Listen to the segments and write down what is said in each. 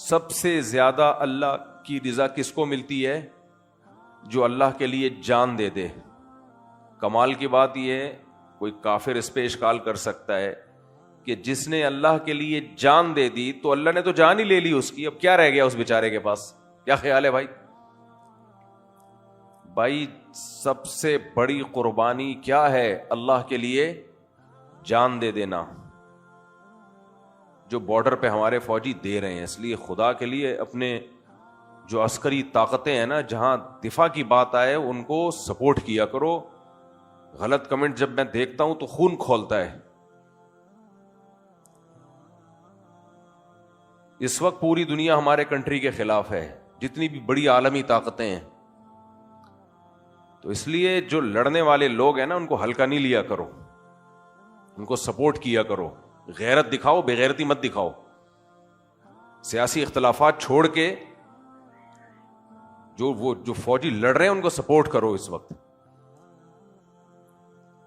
سب سے زیادہ اللہ کی رضا کس کو ملتی ہے؟ جو اللہ کے لیے جان دے دے. کمال کی بات یہ ہے، کوئی کافر اس پہ اشکال کر سکتا ہے کہ جس نے اللہ کے لیے جان دے دی تو اللہ نے تو جان ہی لے لی اس کی، اب کیا رہ گیا اس بیچارے کے پاس؟ کیا خیال ہے بھائی؟ بھائی سب سے بڑی قربانی کیا ہے؟ اللہ کے لیے جان دے دینا، جو بارڈر پہ ہمارے فوجی دے رہے ہیں. اس لیے خدا کے لیے اپنے جو عسکری طاقتیں ہیں نا، جہاں دفاع کی بات آئے ان کو سپورٹ کیا کرو. غلط کمنٹ جب میں دیکھتا ہوں تو خون کھولتا ہے. اس وقت پوری دنیا ہمارے کنٹری کے خلاف ہے، جتنی بھی بڑی عالمی طاقتیں ہیں. تو اس لیے جو لڑنے والے لوگ ہیں نا، ان کو ہلکا نہیں لیا کرو، ان کو سپورٹ کیا کرو. غیرت دکھاؤ، بے غیرتی مت دکھاؤ. سیاسی اختلافات چھوڑ کے جو فوجی لڑ رہے ہیں ان کو سپورٹ کرو. اس وقت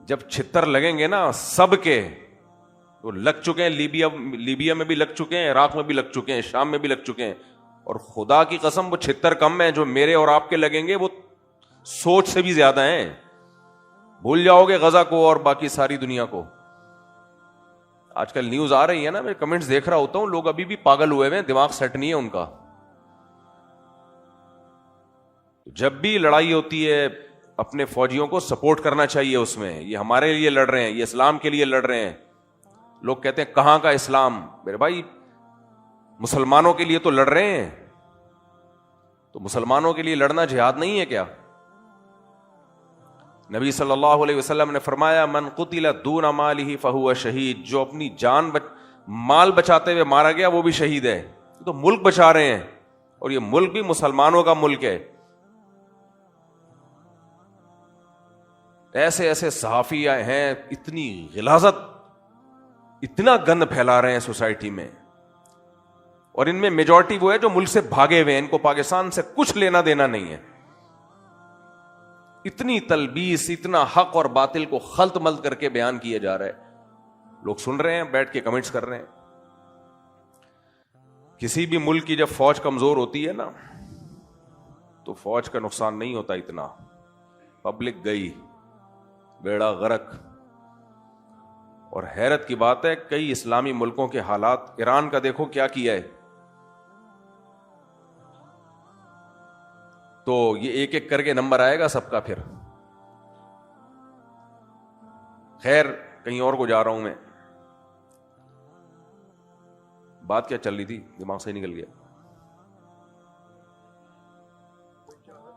جب چھتر لگیں گے نا سب کے، وہ لگ چکے ہیں، لیبیا میں بھی لگ چکے ہیں، عراق میں بھی لگ چکے ہیں، شام میں بھی لگ چکے ہیں. اور خدا کی قسم وہ چھتر کم ہیں جو میرے اور آپ کے لگیں گے، وہ سوچ سے بھی زیادہ ہیں. بھول جاؤ گے غزہ کو اور باقی ساری دنیا کو. آج کل نیوز آ رہی ہے نا، میں کمنٹس دیکھ رہا ہوتا ہوں، لوگ ابھی بھی پاگل ہوئے ہیں، دماغ سیٹ نہیں ہے ان کا. جب بھی لڑائی ہوتی ہے اپنے فوجیوں کو سپورٹ کرنا چاہیے. اس میں یہ ہمارے لیے لڑ رہے ہیں، یہ اسلام کے لیے لڑ رہے ہیں. لوگ کہتے ہیں کہاں کا اسلام؟ میرے بھائی مسلمانوں کے لیے تو لڑ رہے ہیں. تو مسلمانوں کے لیے لڑنا جہاد نہیں ہے کیا؟ نبی صلی اللہ علیہ وسلم نے فرمایا من قتل دون مالہ فہو شہید. جو اپنی جان مال بچاتے ہوئے مارا گیا وہ بھی شہید ہے. تو ملک بچا رہے ہیں، اور یہ ملک بھی مسلمانوں کا ملک ہے. ایسے ایسے صحافی ہیں، اتنی غلاظت، اتنا گند پھیلا رہے ہیں سوسائٹی میں. اور ان میں میجورٹی وہ ہے جو ملک سے بھاگے ہوئے ہیں، ان کو پاکستان سے کچھ لینا دینا نہیں ہے. اتنی تلبیس، اتنا حق اور باطل کو خلط ملط کر کے بیان کیا جا رہا ہے. لوگ سن رہے ہیں، بیٹھ کے کمنٹس کر رہے ہیں. کسی بھی ملک کی جب فوج کمزور ہوتی ہے نا، تو فوج کا نقصان نہیں ہوتا اتنا. پبلک گئی، بیڑا غرق. اور حیرت کی بات ہے، کئی اسلامی ملکوں کے حالات، ایران کا دیکھو کیا کیا ہے. تو یہ ایک ایک کر کے نمبر آئے گا سب کا پھر. خیر کہیں اور کو جا رہا ہوں میں. بات کیا چل رہی تھی، دماغ سے نکل گیا.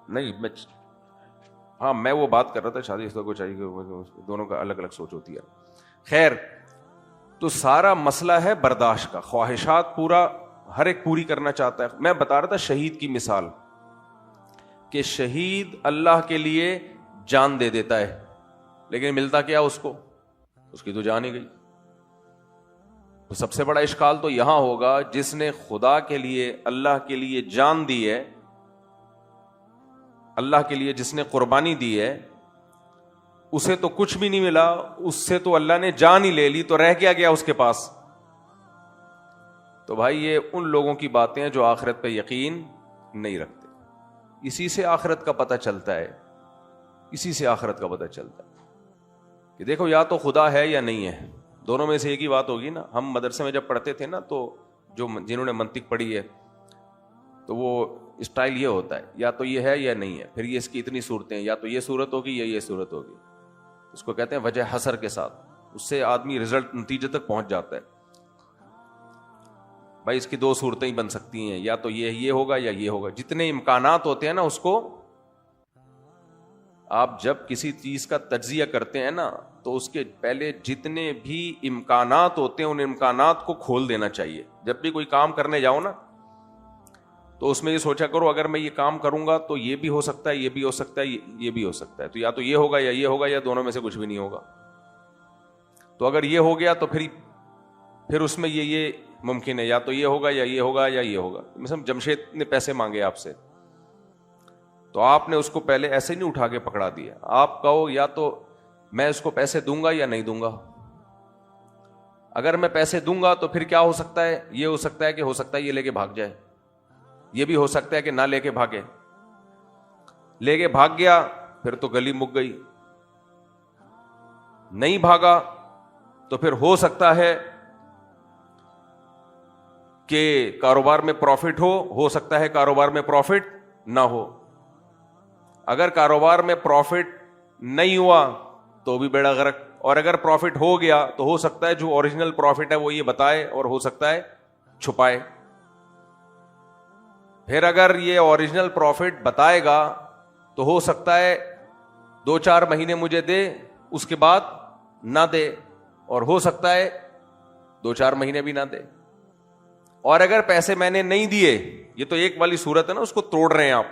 نہیں میں وہ بات کر رہا تھا شادی کو چاہیے، دونوں کا الگ الگ سوچ ہوتی ہے. خیر تو سارا مسئلہ ہے برداشت کا. خواہشات پورا ہر ایک پوری کرنا چاہتا ہے. میں بتا رہا تھا شہید کی مثال، کہ شہید اللہ کے لیے جان دے دیتا ہے، لیکن ملتا کیا اس کو؟ اس کی تو جان ہی گئی. تو سب سے بڑا اشکال تو یہاں ہوگا، جس نے خدا کے لیے، اللہ کے لیے جان دی ہے، اللہ کے لیے جس نے قربانی دی ہے، اسے تو کچھ بھی نہیں ملا. اس سے تو اللہ نے جان ہی لے لی، تو رہ کیا گیا اس کے پاس؟ تو بھائی یہ ان لوگوں کی باتیں ہیں جو آخرت پہ یقین نہیں رکھتے. اسی سے آخرت کا پتہ چلتا ہے، اسی سے آخرت کا پتہ چلتا ہے کہ دیکھو یا تو خدا ہے یا نہیں ہے. دونوں میں سے ایک ہی بات ہوگی نا. ہم مدرسے میں جب پڑھتے تھے نا، تو جنہوں نے منطق پڑھی ہے تو وہ اسٹائل یہ ہوتا ہے، یا تو یہ ہے یا نہیں ہے، پھر یہ اس کی اتنی صورتیں ہیں، یا تو یہ صورت ہوگی یا یہ صورت ہوگی. اس کو کہتے ہیں وجہ حسر کے ساتھ. اس سے آدمی رزلٹ، نتیجے تک پہنچ جاتا ہے. بھائی اس کی دو صورتیں ہی بن سکتی ہیں، یا تو یہ ہوگا یا یہ ہوگا. جتنے امکانات ہوتے ہیں نا، اس کو آپ جب کسی چیز کا تجزیہ کرتے ہیں نا، تو اس کے پہلے جتنے بھی امکانات ہوتے ہیں ان امکانات کو کھول دینا چاہیے. جب بھی کوئی کام کرنے جاؤ نا، تو اس میں یہ سوچا کرو اگر میں یہ کام کروں گا تو یہ بھی ہو سکتا ہے، یہ بھی ہو سکتا ہے، یہ بھی ہو سکتا ہے. تو یا تو یہ ہوگا یا یہ ہوگا، یا دونوں میں سے کچھ بھی نہیں ہوگا. تو اگر یہ ہو گیا تو پھر اس میں یہ ممکن ہے، یا تو یہ ہوگا یا یہ ہوگا یا یہ ہوگا. مثلا جمشید نے پیسے مانگے آپ سے، تو آپ نے اس کو پہلے ایسے نہیں اٹھا کے پکڑا دیا. آپ کہو یا تو میں اس کو پیسے دوں گا یا نہیں دوں گا. اگر میں پیسے دوں گا تو پھر کیا ہو سکتا ہے؟ یہ ہو سکتا ہے کہ ہو سکتا ہے یہ لے کے بھاگ جائے. یہ بھی ہو سکتا ہے کہ نہ لے کے بھاگے، لے کے بھاگ گیا پھر تو گلی مک گئی، نہیں بھاگا تو پھر ہو سکتا ہے کہ کاروبار میں پروفٹ ہو سکتا ہے کاروبار میں پروفٹ نہ ہو۔ اگر کاروبار میں پروفٹ نہیں ہوا تو بھی بیڑا غرق، اور اگر پروفٹ ہو گیا تو ہو سکتا ہے جو اوریجنل پروفٹ ہے وہ یہ بتائے، اور ہو سکتا ہے چھپائے۔ پھر اگر یہ اوریجنل پروفٹ بتائے گا تو ہو سکتا ہے 2-4 مہینے مجھے دے، اس کے بعد نہ دے، اور ہو سکتا ہے 2-4 مہینے بھی نہ دے۔ اور اگر پیسے میں نے نہیں دیے، یہ تو ایک والی صورت ہے نا، اس کو توڑ رہے ہیں آپ،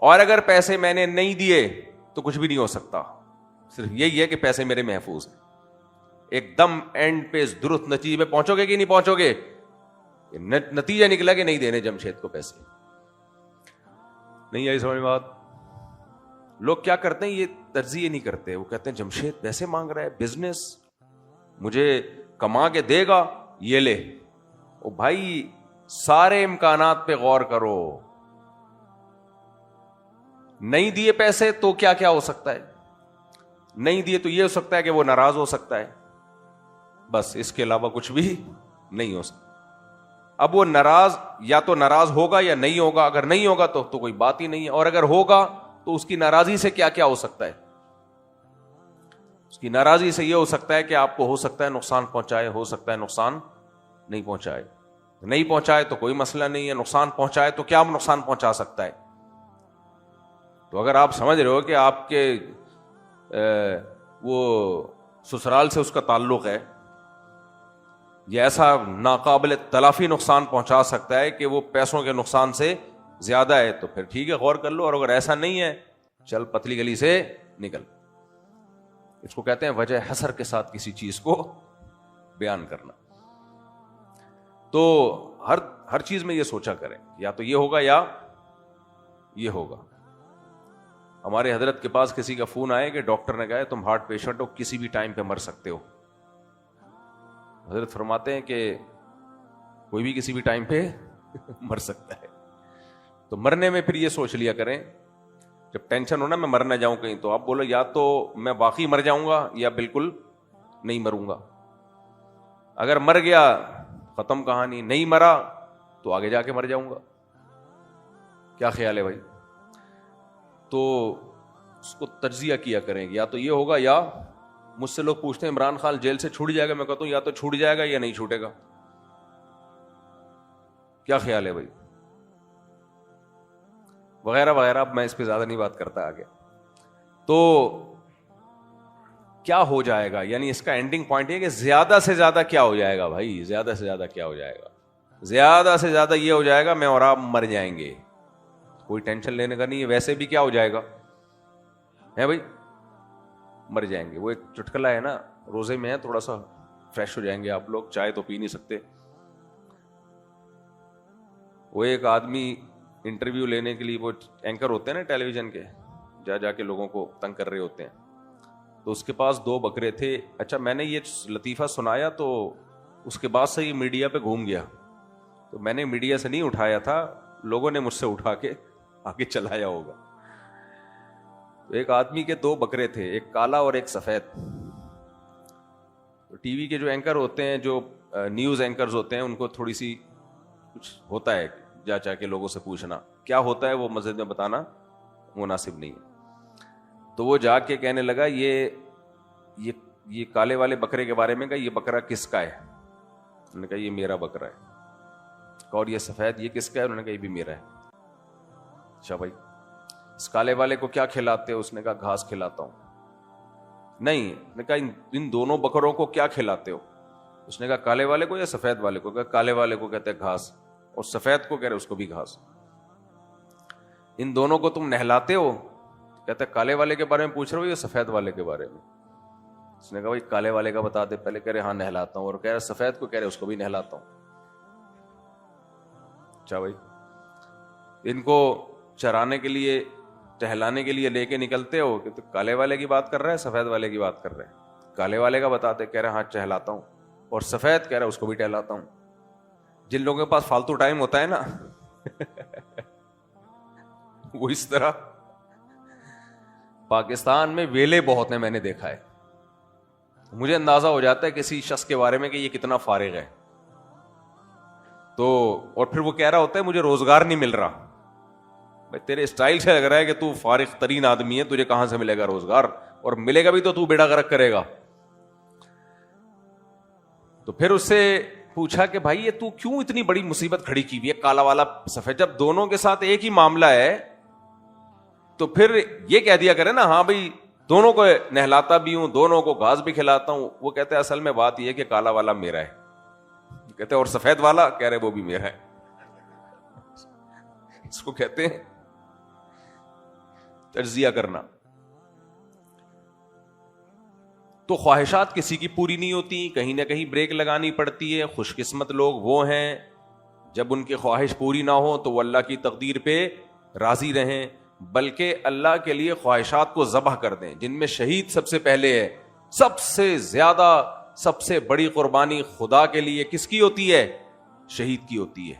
اور اگر پیسے میں نے نہیں دیے تو کچھ بھی نہیں ہو سکتا، صرف یہی ہے کہ پیسے میرے محفوظ ہیں۔ ایک دم اینڈ پہ درست نتیجے پہ پہنچو گے کہ نہیں پہنچو گے؟ نتیجہ نکلا کہ نہیں دینے جمشید کو پیسے۔ نہیں آئی سمجھ میں بات؟ لوگ کیا کرتے ہیں، یہ تجزیہ نہیں کرتے، وہ کہتے ہیں جمشید پیسے مانگ رہا ہے، بزنس مجھے کما کے دے گا، یہ لے۔ او بھائی سارے امکانات پہ غور کرو، نہیں دیے پیسے تو کیا کیا ہو سکتا ہے؟ نہیں دیے تو یہ ہو سکتا ہے کہ وہ ناراض ہو سکتا ہے، بس اس کے علاوہ کچھ بھی نہیں ہو سکتا۔ اب وہ ناراض یا تو ناراض ہوگا یا نہیں ہوگا، اگر نہیں ہوگا تو کوئی بات ہی نہیں ہے، اور اگر ہوگا تو اس کی ناراضی سے کیا کیا ہو سکتا ہے؟ اس کی ناراضی سے یہ ہو سکتا ہے کہ آپ کو ہو سکتا ہے نقصان پہنچائے، ہو سکتا ہے نقصان نہیں پہنچائے۔ نہیں پہنچائے تو کوئی مسئلہ نہیں ہے، نقصان پہنچائے تو کیا نقصان پہنچا سکتا ہے؟ تو اگر آپ سمجھ رہے ہو کہ آپ کے وہ سسرال سے اس کا تعلق ہے، یہ ایسا ناقابل تلافی نقصان پہنچا سکتا ہے کہ وہ پیسوں کے نقصان سے زیادہ ہے، تو پھر ٹھیک ہے غور کر لو، اور اگر ایسا نہیں ہے چل پتلی گلی سے نکل۔ اس کو کہتے ہیں وجہ حسر کے ساتھ کسی چیز کو بیان کرنا۔ تو ہر چیز میں یہ سوچا کریں، یا تو یہ ہوگا یا یہ ہوگا۔ ہمارے حضرت کے پاس کسی کا فون آئے کہ ڈاکٹر نے کہا ہے تم ہارٹ پیشنٹ ہو، کسی بھی ٹائم پہ مر سکتے ہو۔ حضرت فرماتے ہیں کہ کوئی بھی کسی بھی ٹائم پہ مر سکتا ہے، تو مرنے میں پھر یہ سوچ لیا کریں، جب ٹینشن ہونا میں مر نہ جاؤں کہیں، تو آپ بولو یا تو میں واقعی مر جاؤں گا یا بالکل نہیں مروں گا۔ اگر مر گیا ختم کہانی، نہیں مرا تو آگے جا کے مر جاؤں گا۔ کیا خیال ہے بھائی؟ تو اس کو تجزیہ کیا کریں، یا تو یہ ہوگا یا مجھ سے لوگ پوچھتے ہیں عمران خان جیل سے چھوٹ جائے گا، میں کہتا ہوں یا تو چھوٹ جائے گا یا نہیں چھوٹے گا۔ کیا خیال ہے بھائی؟ وغیرہ وغیرہ، اب میں اس پہ زیادہ نہیں بات کرتا آگے۔ تو کیا ہو جائے گا، یعنی اس کا اینڈنگ پوائنٹ یہ کہ زیادہ سے زیادہ کیا ہو جائے گا بھائی، زیادہ سے زیادہ کیا ہو جائے گا؟ زیادہ سے زیادہ یہ ہو جائے گا میں اور آپ مر جائیں گے، کوئی ٹینشن لینے کا نہیں ہے۔ ویسے بھی کیا ہو جائے گا ہے بھائی، مر جائیں گے۔ وہ ایک چٹکلا ہے نا، روزے میں ہے، تھوڑا سا فریش ہو جائیں گے آپ لوگ، چائے تو پی نہیں سکتے۔ وہ ایک آدمی انٹرویو لینے کے لیے، وہ اینکر ہوتے ہیں نا ٹیلی ویژن کے، جا کے لوگوں کو تنگ کر رہے ہوتے ہیں، تو اس کے پاس 2 بکرے تھے۔ اچھا میں نے یہ لطیفہ سنایا تو اس کے بعد سے یہ میڈیا پہ گھوم گیا، تو میں نے میڈیا سے نہیں اٹھایا تھا، لوگوں نے مجھ سے اٹھا کے آگے چلایا ہوگا۔ ایک آدمی کے 2 بکرے تھے، ایک کالا اور ایک سفید۔ ٹی وی کے جو اینکر ہوتے ہیں، جو نیوز اینکرز ہوتے ہیں، ان کو تھوڑی سی کچھ ہوتا ہے جا کے لوگوں سے پوچھنا کیا ہوتا ہے، وہ مسجد میں بتانا مناسب نہیں ہے۔ تو وہ جا کے کہنے لگا یہ کالے والے بکرے کے بارے میں کہا یہ بکرا کس کا ہے؟ انہوں نے کہا یہ میرا بکرا ہے۔ اور یہ سفید یہ کس کا ہے؟ انہوں نے کہا یہ بھی میرا ہے۔ اچھا بھائی اس کالے والے کو کیا کھلاتے ہو؟ اس نے کہا گھاس کھلاتا ہوں۔ نہیں، نے کہا ان دونوں بکروں کو کیا کھلاتے ہو؟ اس نے کہا کالے والے کو یا سفید والے کو؟ کہا کالے والے کو کہتے ہیں گھاس، اور سفید کو کہہ رہے اس کو بھی گھاس۔ ان دونوں کو تم نہلاتے ہو؟ کہتے ہیں کالے والے کے بارے میں پوچھ رہے ہو یا سفید والے کے بارے میں؟ اس نے کہا بھائی کالے والے کا بتا دے پہلے۔ کہہ رہے ہاں نہلاتا ہوں، اور کہہ رہے سفید کو، کہہ رہے اس کو بھی نہلاتا ہوں۔ اچھا بھائی ان کو چرانے کے لیے ٹہلانے کے لیے لے کے نکلتے ہو کہ تو کالے والے کی بات کر رہے ہیں سفید والے کی بات کر رہے ہیں؟ کالے والے کا بتاتے، کہہ رہے ہاں ٹہلاتا ہوں، اور سفید کہہ رہے اس کو بھی ٹہلاتا ہوں۔ جن لوگوں کے پاس فالتو ٹائم ہوتا ہے نا وہ اس طرح پاکستان میں ویلے بہت ہیں، میں نے دیکھا ہے، مجھے اندازہ ہو جاتا ہے کسی شخص کے بارے میں کہ یہ کتنا فارغ ہے، تو اور پھر وہ کہہ رہا ہوتا ہے مجھے روزگار نہیں مل رہا. بھائی تیرے اسٹائل سے لگ رہا ہے کہ تو فارغ ترین آدمی ہے، تجھے کہاں سے ملے گا روزگار، اور ملے گا بھی تو بیڑا غرق کرے گا. تو پھر اس سے پوچھا کہ بھائی یہ تو کیوں اتنی بڑی مصیبت کھڑی کی ہوئی ہے، کالا والا سفید، جب دونوں کے ساتھ ایک ہی معاملہ ہے تو پھر یہ کہہ دیا کرے نا ہاں بھائی دونوں کو نہلاتا بھی ہوں، دونوں کو گھاس بھی کھلاتا ہوں. وہ کہتے ہیں اصل میں بات یہ کہ کالا والا میرا ہے، کہتے ہیں اور سفید والا، کہہ رہے وہ بھی میرا ہے. اس کو کہتے ہیں تجزیہ کرنا. تو خواہشات کسی کی پوری نہیں ہوتی، کہیں نہ کہیں بریک لگانی پڑتی ہے. خوش قسمت لوگ وہ ہیں جب ان کی خواہش پوری نہ ہو تو وہ اللہ کی تقدیر پہ راضی رہیں، بلکہ اللہ کے لیے خواہشات کو ذبح کر دیں. جن میں شہید سب سے پہلے ہے. سب سے زیادہ، سب سے بڑی قربانی خدا کے لیے کس کی ہوتی ہے؟ شہید کی ہوتی ہے.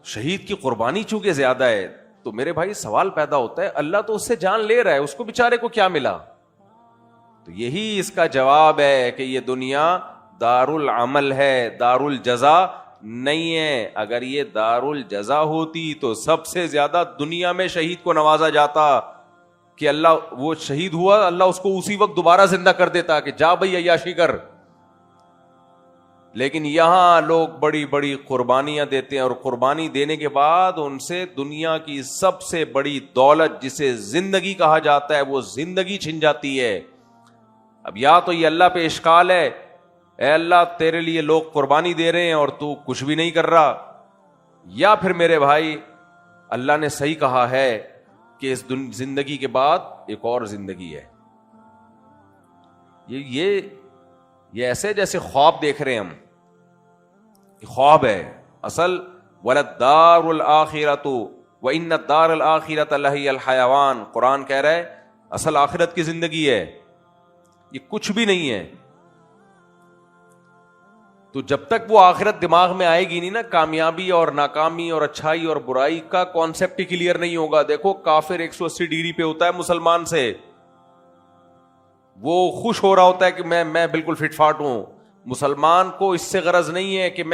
شہید کی قربانی چونکہ زیادہ ہے تو میرے بھائی سوال پیدا ہوتا ہے اللہ تو اس سے جان لے رہا ہے، اس کو بیچارے کو کیا ملا؟ تو یہی اس کا جواب ہے کہ یہ دنیا دار العمل ہے، دار الجزا نہیں ہے. اگر یہ دار الجزا ہوتی تو سب سے زیادہ دنیا میں شہید کو نوازا جاتا کہ اللہ وہ شہید ہوا، اللہ اس کو اسی وقت دوبارہ زندہ کر دیتا کہ جا بھائی عیاشی کر. لیکن یہاں لوگ بڑی بڑی قربانیاں دیتے ہیں، اور قربانی دینے کے بعد ان سے دنیا کی سب سے بڑی دولت جسے زندگی کہا جاتا ہے وہ زندگی چھن جاتی ہے. اب یا تو یہ اللہ پہ اشکال ہے، اے اللہ تیرے لیے لوگ قربانی دے رہے ہیں اور تو کچھ بھی نہیں کر رہا، یا پھر میرے بھائی اللہ نے صحیح کہا ہے کہ اس زندگی کے بعد ایک اور زندگی ہے. یہ ایسے جیسے خواب دیکھ رہے ہیں ہم، خواب ہے اصل. وَلَدَّارُ الْآخِرَةُ وَإِنَّ الدَّارَ الْآخِرَةَ لَهِيَ الْحَيَوَانُ. قرآن کہہ رہا ہے اصل آخرت کی زندگی ہے، یہ کچھ بھی نہیں ہے. تو جب تک وہ آخرت دماغ میں آئے گی نہیں نا، کامیابی اور ناکامی اور اچھائی اور برائی کا کانسیپٹ ہی کلیئر نہیں ہوگا. دیکھو کافر 180 ڈگری پہ ہوتا ہے مسلمان سے، وہ خوش ہو رہا ہوتا ہے کہ میں بالکل فٹ فاٹ ہوں. مسلمان کو اس سے غرض نہیں ہے کہ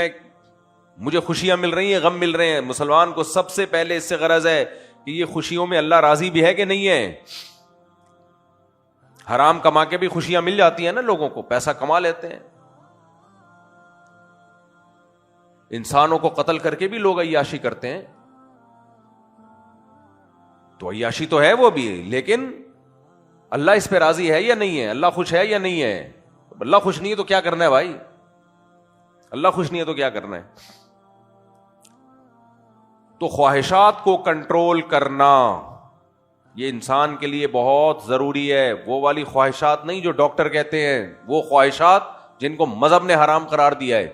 مجھے خوشیاں مل رہی ہیں، غم مل رہے ہیں. مسلمان کو سب سے پہلے اس سے غرض ہے کہ یہ خوشیوں میں اللہ راضی بھی ہے کہ نہیں ہے. حرام کما کے بھی خوشیاں مل جاتی ہیں نا لوگوں کو، پیسہ کما لیتے ہیں. انسانوں کو قتل کر کے بھی لوگ عیاشی کرتے ہیں، تو عیاشی تو ہے وہ بھی، لیکن اللہ اس پہ راضی ہے یا نہیں ہے؟ اللہ خوش ہے یا نہیں ہے؟ اللہ خوش نہیں ہے تو کیا کرنا ہے بھائی؟ اللہ خوش نہیں ہے تو کیا کرنا ہے؟ تو خواہشات کو کنٹرول کرنا یہ انسان کے لیے بہت ضروری ہے. وہ والی خواہشات نہیں جو ڈاکٹر کہتے ہیں، وہ خواہشات جن کو مذہب نے حرام قرار دیا ہے.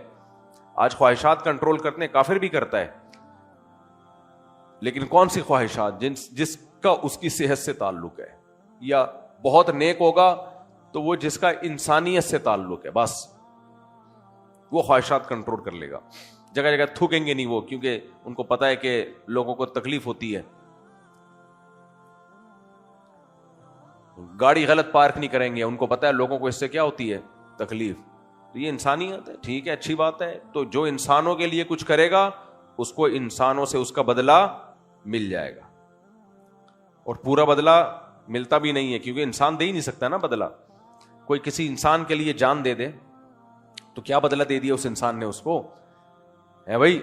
آج خواہشات کنٹرول کرتے ہیں، کافر بھی کرتا ہے، لیکن کون سی خواہشات؟ جس کا اس کی صحت سے تعلق ہے، یا بہت نیک ہوگا تو وہ جس کا انسانیت سے تعلق ہے، بس وہ خواہشات کنٹرول کر لے گا. جگہ جگہ تھوکیں گے نہیں وہ، کیونکہ ان کو پتا ہے کہ لوگوں کو تکلیف ہوتی ہے. گاڑی غلط پارک نہیں کریں گے، ان کو پتا ہے لوگوں کو اس سے کیا ہوتی ہے؟ تکلیف. تو یہ انسانیت ہے، ٹھیک ہے، اچھی بات ہے. تو جو انسانوں کے لیے کچھ کرے گا اس کو انسانوں سے اس کا بدلہ مل جائے گا. اور پورا بدلہ ملتا بھی نہیں ہے، کیونکہ انسان دے ہی نہیں سکتا نا بدلہ. کوئی کسی انسان کے لیے جان دے دے تو کیا بدلہ دے دیا اس انسان نے اس کو؟ ہے بھائی،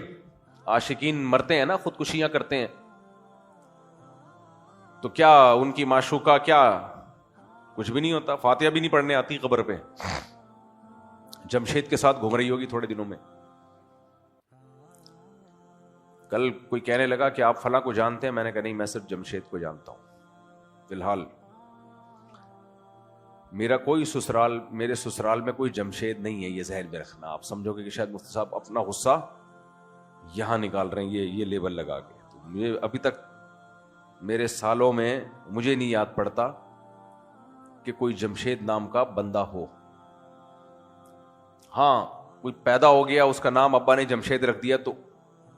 عاشقین مرتے ہیں نا، خودکشیاں کرتے ہیں، تو کیا ان کی معشوقہ کیا کچھ بھی نہیں ہوتا؟ فاتحہ بھی نہیں پڑھنے آتی قبر پہ. جمشید کے ساتھ گھوم رہی ہوگی تھوڑے دنوں میں. کل کوئی کہنے لگا کہ آپ فلاں کو جانتے ہیں، میں نے کہا نہیں، میں صرف جمشید کو جانتا ہوں فی الحال. میرے سسرال میں کوئی جمشید نہیں ہے، یہ ذہن میں رکھنا. آپ سمجھو گے کہ شاید مفتی صاحب اپنا غصہ یہاں نکال رہے ہیں یہ لیبل لگا کے. تو مجھے ابھی تک میرے سالوں میں مجھے نہیں یاد پڑتا کہ کوئی جمشید نام کا بندہ ہو. ہاں کوئی پیدا ہو گیا، اس کا نام ابا نے جمشید رکھ دیا، تو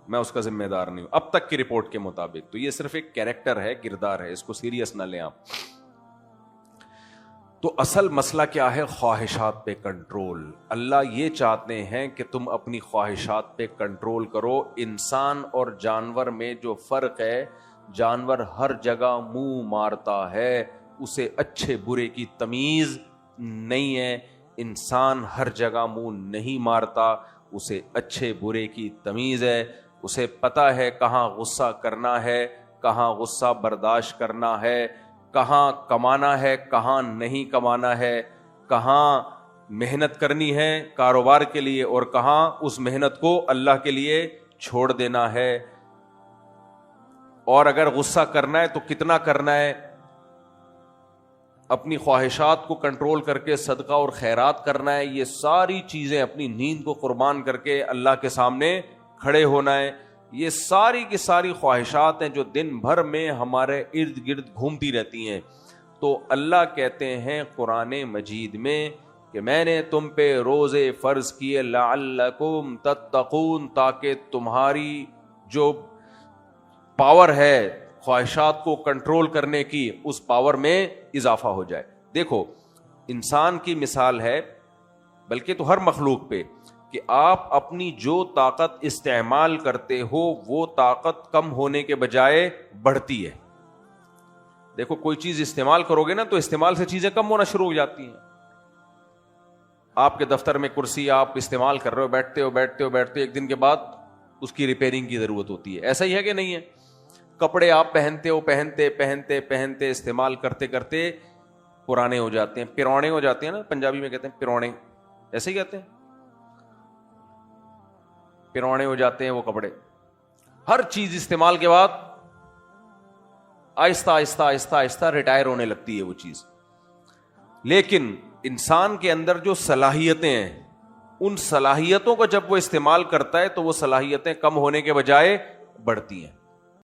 میں اس کا ذمہ دار نہیں ہوں اب تک کی رپورٹ کے مطابق. تو یہ صرف ایک کیریکٹر ہے, کردار ہے, اس کو سیریس نہ لیں آپ. تو اصل مسئلہ کیا ہے؟ خواہشات پہ کنٹرول. اللہ یہ چاہتے ہیں کہ تم اپنی خواہشات پہ کنٹرول کرو. انسان اور جانور میں جو فرق ہے, جانور ہر جگہ منہ مارتا ہے, اسے اچھے برے کی تمیز نہیں ہے. انسان ہر جگہ منہ نہیں مارتا, اسے اچھے برے کی تمیز ہے. اسے پتا ہے کہاں غصہ کرنا ہے, کہاں غصہ برداشت کرنا ہے, کہاں کمانا ہے, کہاں نہیں کمانا ہے, کہاں محنت کرنی ہے کاروبار کے لیے اور کہاں اس محنت کو اللہ کے لیے چھوڑ دینا ہے. اور اگر غصہ کرنا ہے تو کتنا کرنا ہے. اپنی خواہشات کو کنٹرول کر کے صدقہ اور خیرات کرنا ہے. یہ ساری چیزیں, اپنی نیند کو قربان کر کے اللہ کے سامنے کھڑے ہونا ہے. یہ ساری کی ساری خواہشات ہیں جو دن بھر میں ہمارے ارد گرد گھومتی رہتی ہیں. تو اللہ کہتے ہیں قرآن مجید میں کہ میں نے تم پہ روزے فرض کیے لعلکم تتقون, تاکہ تمہاری جو پاور ہے خواہشات کو کنٹرول کرنے کی, اس پاور میں اضافہ ہو جائے. دیکھو انسان کی مثال ہے, بلکہ تو ہر مخلوق پہ, کہ آپ اپنی جو طاقت استعمال کرتے ہو وہ طاقت کم ہونے کے بجائے بڑھتی ہے. دیکھو کوئی چیز استعمال کرو گے نا تو استعمال سے چیزیں کم ہونا شروع ہو جاتی ہیں. آپ کے دفتر میں کرسی آپ استعمال کر رہے ہو, بیٹھتے ہو, ایک دن کے بعد اس کی ریپیئرنگ کی ضرورت ہوتی ہے. ایسا ہی ہے کہ نہیں ہے؟ کپڑے آپ پہنتے استعمال کرتے کرتے پرانے ہو جاتے ہیں, پرونے ہو جاتے ہیں نا, پنجابی میں کہتے ہیں پرونے, ایسے ہی کہتے ہیں, پرونے ہو جاتے ہیں وہ کپڑے. ہر چیز استعمال کے بعد آہستہ آہستہ آہستہ آہستہ ریٹائر ہونے لگتی ہے وہ چیز. لیکن انسان کے اندر جو صلاحیتیں ہیں, ان صلاحیتوں کو جب وہ استعمال کرتا ہے تو وہ صلاحیتیں کم ہونے کے بجائے بڑھتی ہیں.